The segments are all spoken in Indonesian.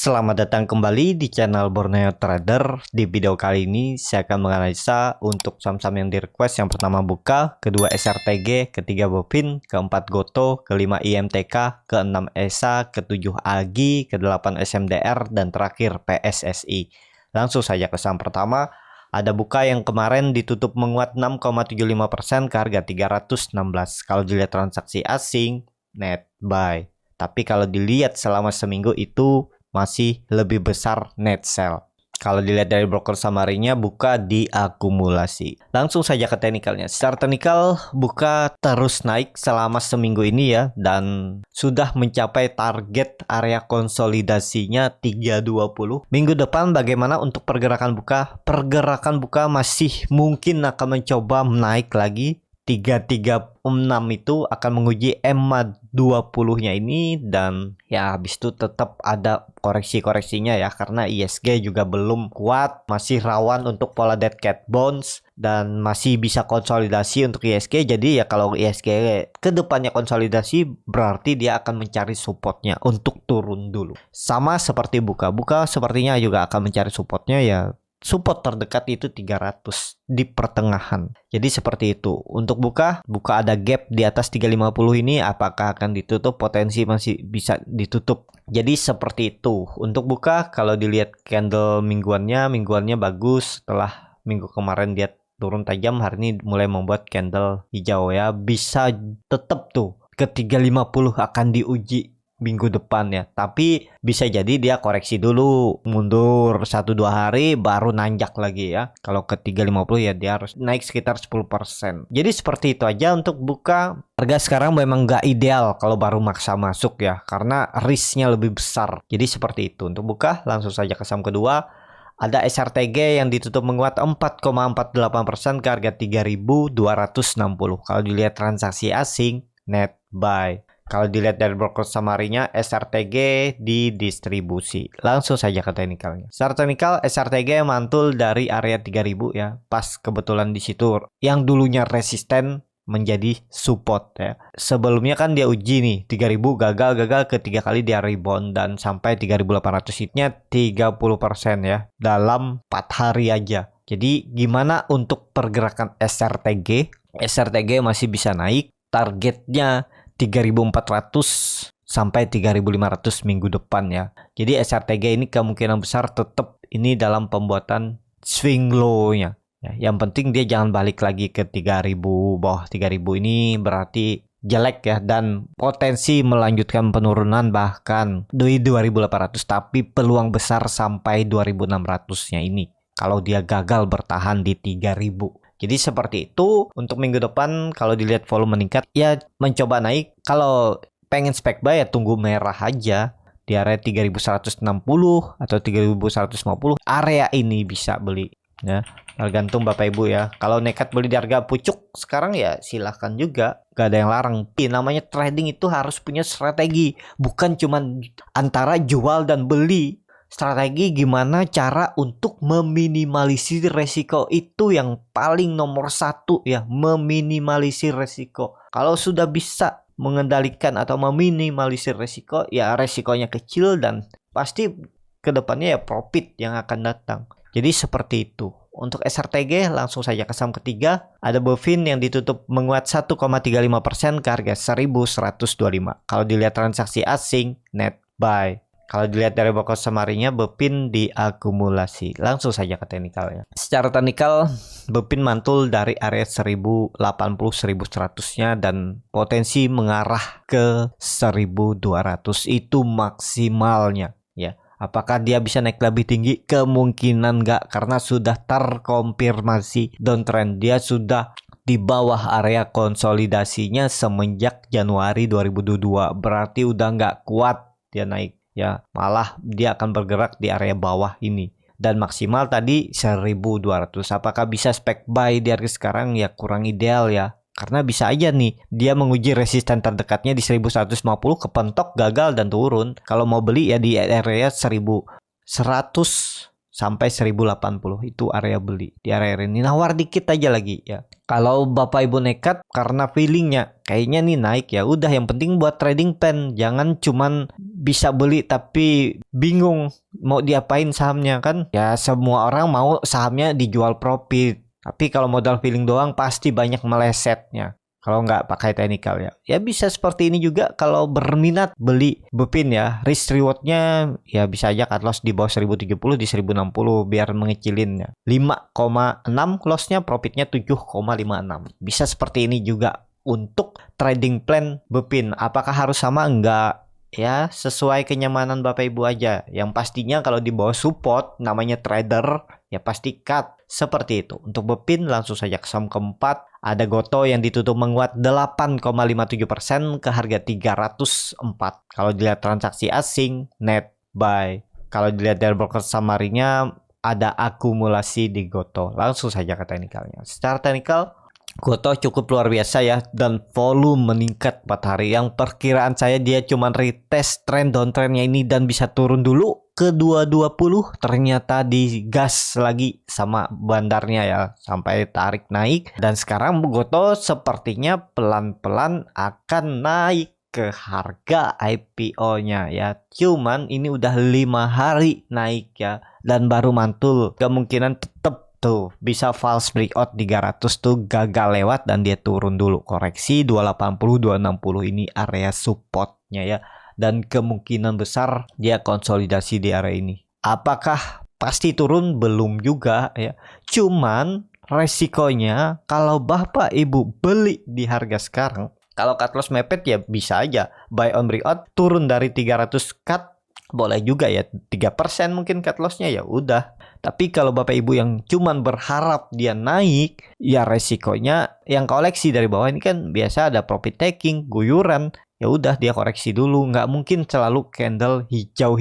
Selamat datang kembali di channel Borneo Trader. Di video kali ini saya akan menganalisa untuk saham-saham yang di request. Yang pertama Buka, kedua SRTG, ketiga Bopin, keempat Goto, kelima IMTK, keenam ESA, ketujuh AGI, kedelapan SMDR, dan terakhir PSSI. Langsung saja ke saham pertama. Ada Buka yang kemarin ditutup menguat 6,75% ke harga 316. Kalau dilihat transaksi asing, net buy. Tapi kalau dilihat selama seminggu itu masih lebih besar net sell. Kalau dilihat dari broker summary-nya, Buka diakumulasi. Langsung saja ke teknikalnya. Secara teknikal, Buka terus naik selama seminggu ini ya, dan sudah mencapai target area konsolidasinya 320. Minggu depan bagaimana untuk pergerakan Buka? Pergerakan Buka masih mungkin akan mencoba naik lagi. 336 itu akan menguji EMA 20-nya ini, dan ya habis itu tetap ada koreksi-koreksinya ya, karena ISG juga belum kuat, masih rawan untuk pola dead cat bounce dan masih bisa konsolidasi untuk ISG. Jadi ya kalau ISG ke depannya konsolidasi berarti dia akan mencari supportnya untuk turun dulu. Sama seperti Buka sepertinya juga akan mencari supportnya ya. Support terdekat itu 300 di pertengahan. Jadi seperti itu. Untuk Buka ada gap di atas 350 ini, apakah akan ditutup? Potensi masih bisa ditutup. Jadi seperti itu. Untuk Buka kalau dilihat candle mingguannya bagus. Setelah minggu kemarin dia turun tajam, hari ini mulai membuat candle hijau ya. Bisa tetap tuh ke 350 akan diuji minggu depan ya, tapi bisa jadi dia koreksi dulu, mundur 1-2 hari baru nanjak lagi ya. Kalau ke 350 ya dia harus naik sekitar 10%. Jadi seperti itu aja untuk Buka. Harga sekarang memang nggak ideal kalau baru maksa masuk ya, karena risknya lebih besar. Jadi seperti itu untuk Buka. Langsung saja ke saham kedua. Ada SRTG yang ditutup menguat 4,48% ke harga 3.260. Kalau dilihat transaksi asing, net buy. Kalau dilihat dari broker summary-nya, SRTG didistribusi. Langsung saja ke teknikalnya. Secara teknikal, SRTG mantul dari area 3000 ya. Pas kebetulan di situ yang dulunya resisten menjadi support ya. Sebelumnya kan dia uji nih 3000, gagal ketiga kali dia rebound dan sampai 3800 hitnya 30% ya dalam 4 hari aja. Jadi gimana untuk pergerakan SRTG? SRTG masih bisa naik, targetnya 3.400 sampai 3.500 minggu depan ya. Jadi SRTG ini kemungkinan besar tetap ini dalam pembuatan swing low-nya. Ya, yang penting dia jangan balik lagi ke 3.000, bawah 3.000 ini berarti jelek ya, dan potensi melanjutkan penurunan bahkan di 2.800, tapi peluang besar sampai 2.600-nya ini kalau dia gagal bertahan di 3.000. Jadi seperti itu. Untuk minggu depan kalau dilihat volume meningkat ya mencoba naik. Kalau pengen spek buy ya tunggu merah aja di area 3.160 atau 3.150. Area ini bisa beli ya. Tergantung Bapak Ibu ya. Kalau nekat beli di harga pucuk sekarang ya silahkan juga. Gak ada yang larang. Namanya trading itu harus punya strategi. Bukan cuman antara jual dan beli. Strategi gimana cara untuk meminimalisir resiko, itu yang paling nomor satu ya, meminimalisir resiko. Kalau sudah bisa mengendalikan atau meminimalisir resiko, ya resikonya kecil dan pasti kedepannya ya profit yang akan datang. Jadi seperti itu. Untuk SRTG langsung saja ke saham ketiga. Ada Bovin yang ditutup menguat 1,35% ke harga 1.125. Kalau dilihat transaksi asing, net buy. Kalau dilihat dari broker summary-nya, Bopin diakumulasi. Langsung saja ke teknikalnya. Secara teknikal, Bopin mantul dari area 1080-1100-nya dan potensi mengarah ke 1200 itu maksimalnya ya. Apakah dia bisa naik lebih tinggi? Kemungkinan nggak, karena sudah terkonfirmasi downtrend. Dia sudah di bawah area konsolidasinya semenjak Januari 2022. Berarti udah nggak kuat dia naik. Ya, malah dia akan bergerak di area bawah ini. Dan maksimal tadi 1.200. Apakah bisa spek buy di harga sekarang? Ya kurang ideal ya. Karena bisa aja nih dia menguji resisten terdekatnya di 1.150, kepentok gagal dan turun. Kalau mau beli ya di area 1.100 sampai 1080 itu area beli. Di area ini nawar dikit aja lagi ya. Kalau Bapak Ibu nekat karena feelingnya kayaknya nih naik, ya udah yang penting buat trading pen, jangan cuman bisa beli tapi bingung mau diapain sahamnya kan? Ya semua orang mau sahamnya dijual profit. Tapi kalau modal feeling doang pasti banyak melesetnya. Kalau nggak pakai technical ya. Ya bisa seperti ini juga kalau berminat beli Bepin ya. Risk rewardnya ya bisa aja cut loss di bawah 1070 di 1060 biar mengecilinnya. 5,6 lossnya, profitnya 7,56. Bisa seperti ini juga untuk trading plan Bepin. Apakah harus sama? Enggak. Ya sesuai kenyamanan Bapak Ibu aja. Yang pastinya kalau di bawah support namanya trader ya pasti cut. Seperti itu. Untuk Bepin langsung saja ke saham keempat. Ada Goto yang ditutup menguat 8,57% ke harga 304. Kalau dilihat transaksi asing, net buy. Kalau dilihat dari broker summary-nya ada akumulasi di Goto. Langsung saja ke teknikalnya. Secara teknikal Goto cukup luar biasa ya, dan volume meningkat 4 hari. Yang perkiraan saya dia cuma retest trend downtrendnya ini dan bisa turun dulu ke 220, ternyata digas lagi sama bandarnya ya sampai tarik naik, dan sekarang Goto sepertinya pelan-pelan akan naik ke harga IPO-nya ya. Cuman ini udah 5 hari naik ya, dan baru mantul, kemungkinan tetap tuh bisa false breakout 300 tuh gagal lewat dan dia turun dulu, koreksi 280 260 ini area supportnya ya, dan kemungkinan besar dia konsolidasi di area ini. Apakah pasti turun? Belum juga ya, cuman resikonya kalau Bapak Ibu beli di harga sekarang, kalau cut loss mepet ya bisa aja buy on breakout turun dari 300 cut, boleh juga ya 3% mungkin cut lossnya, ya udah. Tapi kalau Bapak Ibu yang cuman berharap dia naik, ya resikonya yang koleksi dari bawah ini kan biasa ada profit taking, guyuran. Ya udah dia koreksi dulu, nggak mungkin selalu candle hijau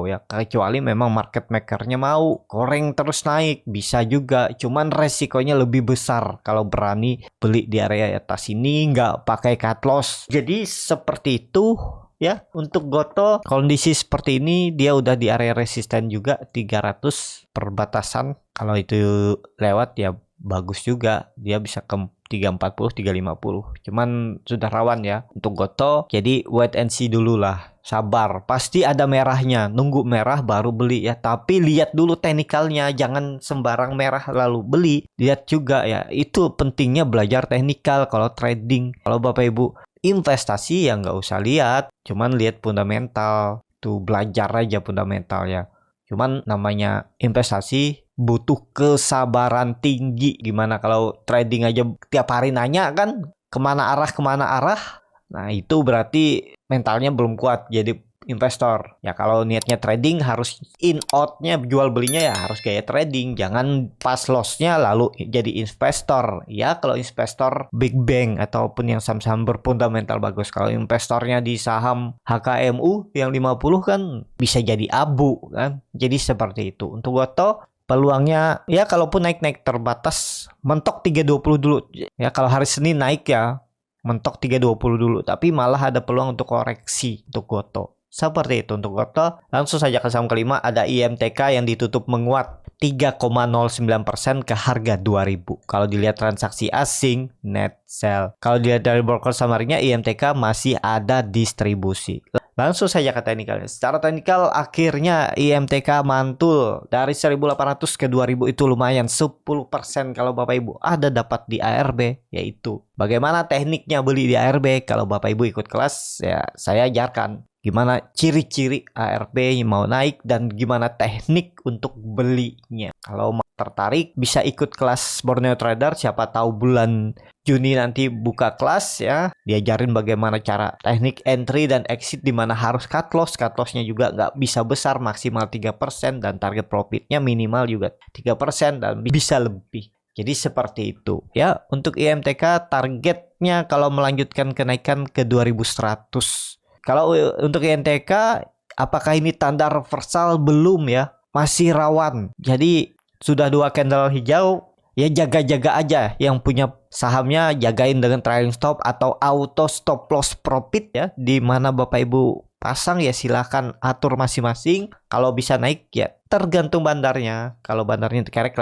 ya. Kecuali memang market makernya mau goreng terus naik, bisa juga. Cuman resikonya lebih besar kalau berani beli di area atas ini nggak pakai cut loss. Jadi seperti itu. Ya, untuk Goto kondisi seperti ini dia udah di area resisten juga 300 perbatasan. Kalau itu lewat ya bagus juga, dia bisa ke 340 350. Cuman sudah rawan ya untuk Goto. Jadi wait and see dulu lah. Sabar, pasti ada merahnya. Nunggu merah baru beli ya. Tapi lihat dulu teknikalnya, jangan sembarang merah lalu beli. Lihat juga ya. Itu pentingnya belajar teknikal kalau trading. Kalau Bapak Ibu investasi ya nggak usah lihat, cuman lihat fundamental, tuh belajar aja fundamental ya. Cuman namanya investasi butuh kesabaran tinggi. Gimana kalau trading aja tiap hari nanya kan kemana arah, nah itu berarti mentalnya belum kuat jadi investor. Ya kalau niatnya trading harus in outnya jual belinya ya harus gaya trading, jangan pas lossnya lalu jadi investor. Ya kalau investor big bang ataupun yang saham-saham berfundamental bagus. Kalau investornya di saham HKMU yang 50 kan bisa jadi abu kan. Jadi seperti itu. Untuk Goto peluangnya ya kalaupun naik terbatas, mentok 320 dulu. Ya kalau hari Senin naik ya mentok 320 dulu, tapi malah ada peluang untuk koreksi untuk Goto. Seperti itu untuk Goto. Langsung saja ke saham kelima, ada IMTK yang ditutup menguat 3,09% ke harga 2000. Kalau dilihat transaksi asing, net sell. Kalau dilihat dari broker summary-nya, IMTK masih ada distribusi. Langsung saja ke teknikalnya. Secara teknikal akhirnya IMTK mantul dari 1800 ke 2000, itu lumayan 10% kalau Bapak Ibu ada dapat di ARB. Yaitu bagaimana tekniknya beli di ARB. Kalau Bapak Ibu ikut kelas ya saya ajarkan gimana ciri-ciri ARB yang mau naik dan gimana teknik untuk belinya. Kalau mau tertarik bisa ikut kelas Borneo Trader, siapa tahu bulan Juni nanti buka kelas ya, diajarin bagaimana cara teknik entry dan exit, di mana harus cut loss. Cut lossnya juga nggak bisa besar, maksimal 3%, dan target profitnya minimal juga 3% dan bisa lebih. Jadi seperti itu ya. Untuk IMTK targetnya kalau melanjutkan kenaikan ke 2100. Kalau untuk IMTK apakah ini tanda reversal? Belum ya, masih rawan. Jadi sudah 2 candle hijau, ya jaga-jaga aja. Yang punya sahamnya jagain dengan trailing stop atau auto stop loss profit ya. Di mana Bapak Ibu pasang ya silahkan atur masing-masing. Kalau bisa naik ya tergantung bandarnya. Kalau bandarnya kerek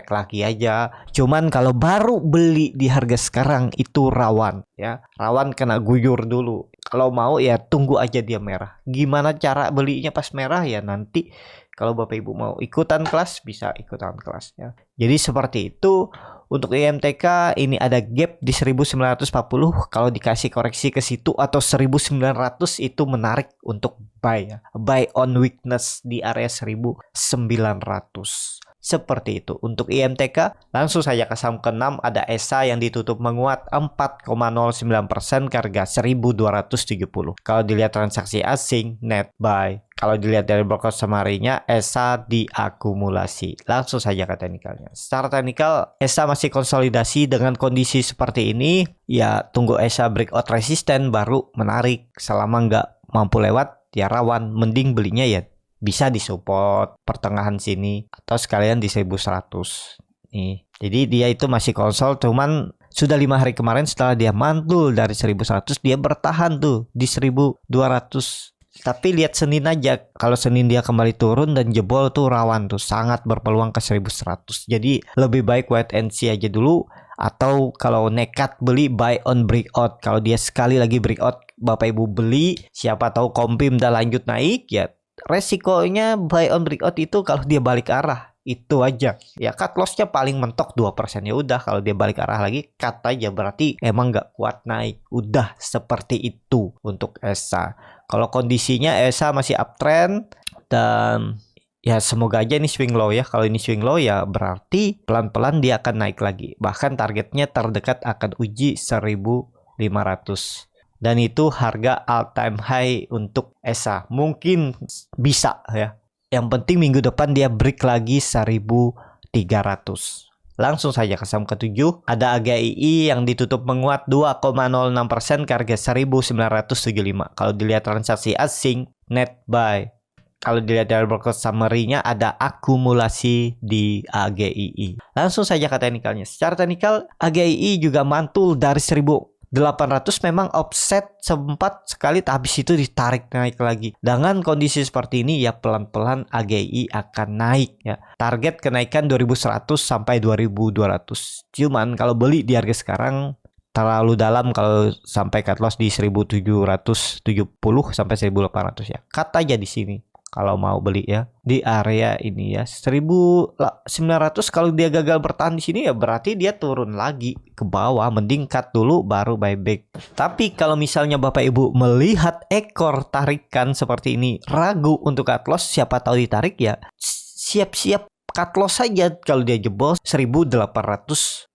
lagi aja. Cuman kalau baru beli di harga sekarang itu rawan ya. Rawan kena guyur dulu. Kalau mau ya tunggu aja dia merah. Gimana cara belinya pas merah ya nanti kalau Bapak Ibu mau ikutan kelas bisa ikutan kelas ya. Jadi seperti itu. Untuk IMTK ini ada gap di 1940, kalau dikasih koreksi ke situ atau 1900 itu menarik untuk buy ya. Buy on weakness di area 1900. Seperti itu. Untuk IMTK langsung saja ke saham ke-6 ada ESA yang ditutup menguat 4,09% ke harga 1270. Kalau dilihat transaksi asing net buy. Kalau dilihat dari broker summary-nya, ESA diakumulasi. Langsung saja ke teknikalnya. Secara teknikal, ESA masih konsolidasi dengan kondisi seperti ini. Ya, tunggu ESA breakout resisten baru menarik. Selama nggak mampu lewat, ya rawan. Mending belinya ya bisa di support pertengahan sini. Atau sekalian di 1100. Nih. Jadi dia itu masih konsol, cuman sudah 5 hari kemarin setelah dia mantul dari 1100, dia bertahan tuh di 1200. Tapi lihat Senin aja, kalau Senin dia kembali turun dan jebol tuh rawan tuh, sangat berpeluang ke 1100. Jadi lebih baik wait and see aja dulu, atau kalau nekat beli buy on breakout. Kalau dia sekali lagi breakout Bapak Ibu beli, siapa tahu Kompim udah lanjut naik ya. Resikonya buy on breakout itu kalau dia balik arah. Itu aja ya, cut lossnya paling mentok 2%. Ya udah, kalau dia balik arah lagi cut aja, berarti emang nggak kuat naik. Udah seperti itu untuk ESA. Kalau kondisinya ESA masih uptrend dan ya semoga aja ini swing low ya. Kalau ini swing low ya berarti pelan-pelan dia akan naik lagi. Bahkan targetnya terdekat akan uji 1500. Dan itu harga all time high untuk ESA. Mungkin bisa ya. Yang penting minggu depan dia break lagi 1300. Langsung saja ke saham ke-7. Ada AGII yang ditutup menguat 2,06% ke harga 1975. Kalau dilihat transaksi asing, net buy. Kalau dilihat dari broker summary-nya ada akumulasi di AGII. Langsung saja ke teknikalnya. Secara teknikal, AGII juga mantul dari 1800, memang offset sempat sekali, habis itu ditarik naik lagi. Dengan kondisi seperti ini ya pelan-pelan AGI akan naik ya. Target kenaikan 2100 sampai 2200. Cuman kalau beli di harga sekarang terlalu dalam, kalau sampai cut loss di 1770 sampai 1800 ya. Cut aja di sini. Kalau mau beli ya di area ini ya 1900. Kalau dia gagal bertahan di sini ya berarti dia turun lagi ke bawah, mending cut dulu baru buyback. Tapi kalau misalnya Bapak Ibu melihat ekor tarikan seperti ini, ragu untuk cut loss, siapa tahu ditarik ya siap-siap cut loss saja kalau dia jebol 1800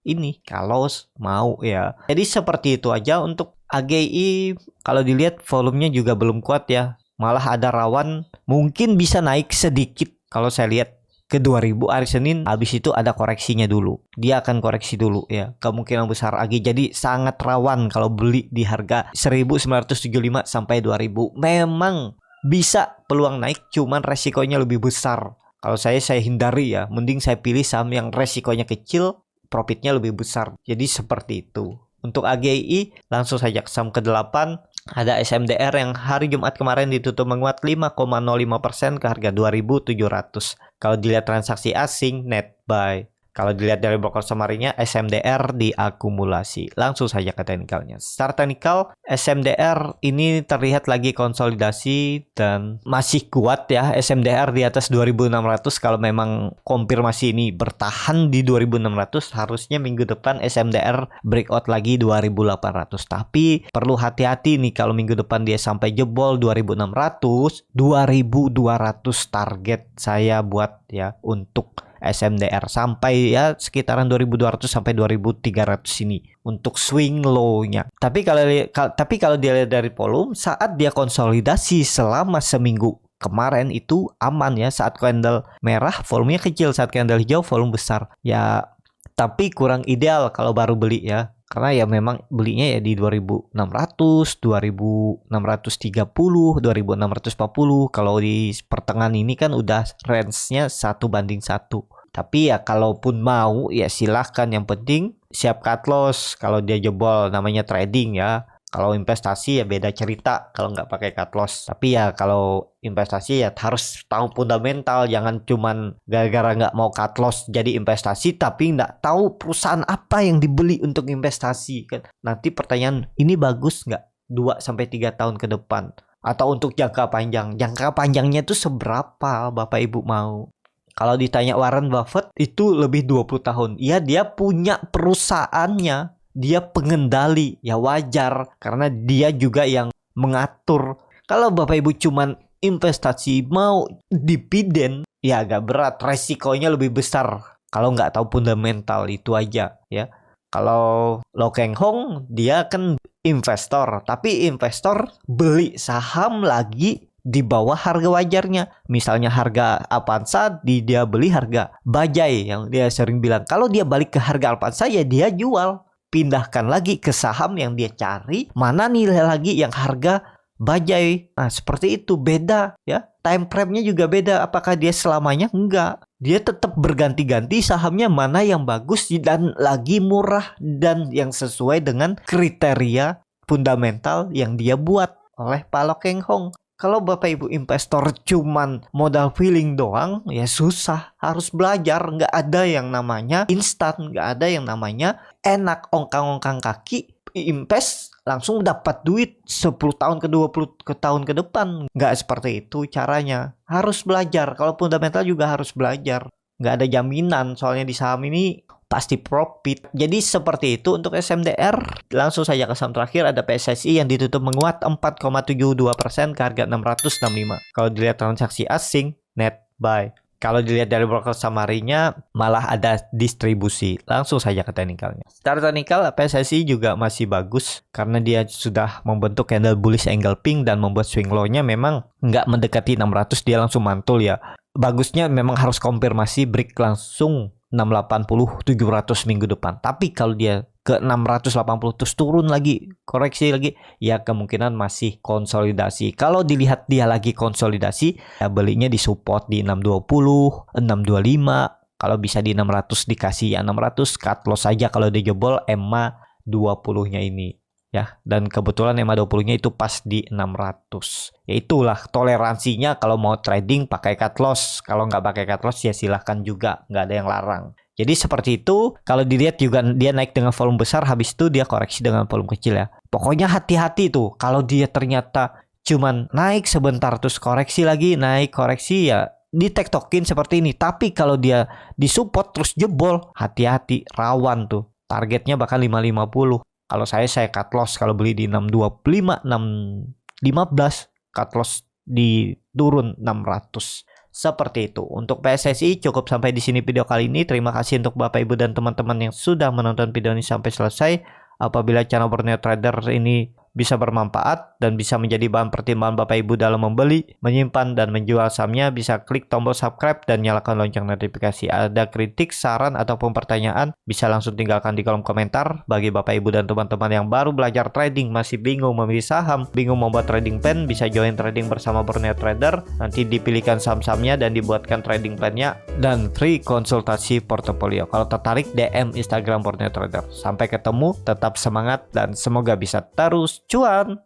ini kalau mau ya. Jadi seperti itu aja untuk AGI. Kalau dilihat volumenya juga belum kuat ya. Malah ada rawan mungkin bisa naik sedikit. Kalau saya lihat ke 2000 hari Senin, habis itu ada koreksinya dulu. Dia akan koreksi dulu ya. Kemungkinan besar lagi. Jadi sangat rawan kalau beli di harga 1975 sampai 2000. Memang bisa peluang naik, cuman resikonya lebih besar. Kalau saya hindari ya. Mending saya pilih saham yang resikonya kecil, profitnya lebih besar. Jadi seperti itu. Untuk AGI langsung saja ke saham ke-8. Ada SMDR yang hari Jumat kemarin ditutup menguat 5,05% ke harga 2700. Kalau dilihat transaksi asing, net buy. Kalau dilihat dari broker summary-nya, SMDR diakumulasi. Langsung saja ke teknikalnya. Secara teknikal, SMDR ini terlihat lagi konsolidasi dan masih kuat ya. SMDR di atas 2600. Kalau memang konfirmasi ini bertahan di 2600, harusnya minggu depan SMDR breakout lagi 2800. Tapi perlu hati-hati nih kalau minggu depan dia sampai jebol 2600, 2200 target saya buat ya untuk SMDR sampai ya sekitaran 2200 sampai 2300 ini untuk swing low-nya. Tapi kalau dia lihat dari volume, saat dia konsolidasi selama seminggu kemarin itu aman ya. Saat candle merah volumenya kecil, saat candle hijau volume besar. Ya tapi kurang ideal kalau baru beli ya. Karena ya memang belinya ya di 2600, 2630, 2640. Kalau di pertengahan ini kan udah range-nya 1:1. Tapi ya kalaupun mau ya silahkan, yang penting siap cut loss kalau dia jebol, namanya trading ya. Kalau investasi ya beda cerita kalau nggak pakai cut loss. Tapi ya kalau investasi ya harus tahu fundamental. Jangan cuman gara-gara nggak mau cut loss jadi investasi tapi nggak tahu perusahaan apa yang dibeli untuk investasi kan. Nanti pertanyaan, ini bagus nggak? 2-3 tahun ke depan. Atau untuk jangka panjang. Jangka panjangnya itu seberapa Bapak Ibu mau? Kalau ditanya Warren Buffett itu lebih 20 tahun. Ya dia punya perusahaannya. Dia pengendali. Ya wajar. Karena dia juga yang mengatur. Kalau Bapak Ibu cuman investasi mau dividen, ya agak berat. Resikonya lebih besar. Kalau nggak tahu fundamental itu aja ya. Kalau Lo Keng Hong dia kan investor. Tapi investor beli saham lagi di bawah harga wajarnya. Misalnya harga Avanza, dia beli harga Bajai yang dia sering bilang. Kalau dia balik ke harga Avanza ya dia jual. Pindahkan lagi ke saham yang dia cari. Mana nilai lagi yang harga Bajai. Nah seperti itu beda ya. Time frame-nya juga beda. Apakah dia selamanya? Enggak. Dia tetap berganti-ganti sahamnya mana yang bagus dan lagi murah. Dan yang sesuai dengan kriteria fundamental yang dia buat oleh Pak Lo Keng Hong. Kalau Bapak Ibu investor cuman modal feeling doang, ya susah. Harus belajar. Nggak ada yang namanya instan. Nggak ada yang namanya enak ongkang-ongkang kaki. Invest langsung dapat duit 10 tahun ke 20 ke tahun ke depan. Nggak seperti itu caranya. Harus belajar. Kalau fundamental juga harus belajar. Nggak ada jaminan. Soalnya di saham ini pasti profit. Jadi seperti itu untuk SMDR. Langsung saja ke saham terakhir ada PSSI yang ditutup menguat 4,72% ke harga 665. Kalau dilihat transaksi asing, net buy. Kalau dilihat dari broker summary-nya malah ada distribusi. Langsung saja ke teknikalnya. Secara teknikal PSSI juga masih bagus karena dia sudah membentuk candle bullish engulfing dan membuat swing low-nya memang nggak mendekati 600, dia langsung mantul ya. Bagusnya memang harus konfirmasi break langsung 680 700 minggu depan. Tapi kalau dia ke 680 terus turun lagi, koreksi lagi, ya kemungkinan masih konsolidasi. Kalau dilihat dia lagi konsolidasi, ya belinya di support di 620, 625. Kalau bisa di 600 dikasih ya 600, cut loss saja kalau dia jebol EMA 20-nya ini. Ya, dan kebetulan EMA 20-nya itu pas di 600. Ya itulah toleransinya kalau mau trading pakai cut loss. Kalau nggak pakai cut loss ya silahkan juga, nggak ada yang larang. Jadi seperti itu. Kalau dilihat juga dia naik dengan volume besar, habis itu dia koreksi dengan volume kecil ya. Pokoknya hati-hati tuh. Kalau dia ternyata cuman naik sebentar terus koreksi lagi, naik koreksi ya ditektokin seperti ini. Tapi kalau dia disupport terus jebol, hati-hati, rawan tuh. Targetnya bahkan 550. Kalau saya cut loss kalau beli di 625, 615, cut loss di turun 600. Seperti itu. Untuk PSSI cukup sampai di sini video kali ini. Terima kasih untuk Bapak Ibu dan teman-teman yang sudah menonton video ini sampai selesai. Apabila channel Borneo Trader ini bisa bermanfaat dan bisa menjadi bahan pertimbangan Bapak Ibu dalam membeli, menyimpan, dan menjual sahamnya, bisa klik tombol subscribe dan nyalakan lonceng notifikasi. Ada kritik, saran, ataupun pertanyaan, bisa langsung tinggalkan di kolom komentar. Bagi Bapak Ibu dan teman-teman yang baru belajar trading, masih bingung memilih saham, bingung membuat trading plan, bisa join trading bersama Borneo Trader. Nanti dipilihkan saham-sahamnya dan dibuatkan trading plan-nya dan free konsultasi portofolio. Kalau tertarik, DM Instagram Borneo Trader. Sampai ketemu, tetap semangat dan semoga bisa terus cuan.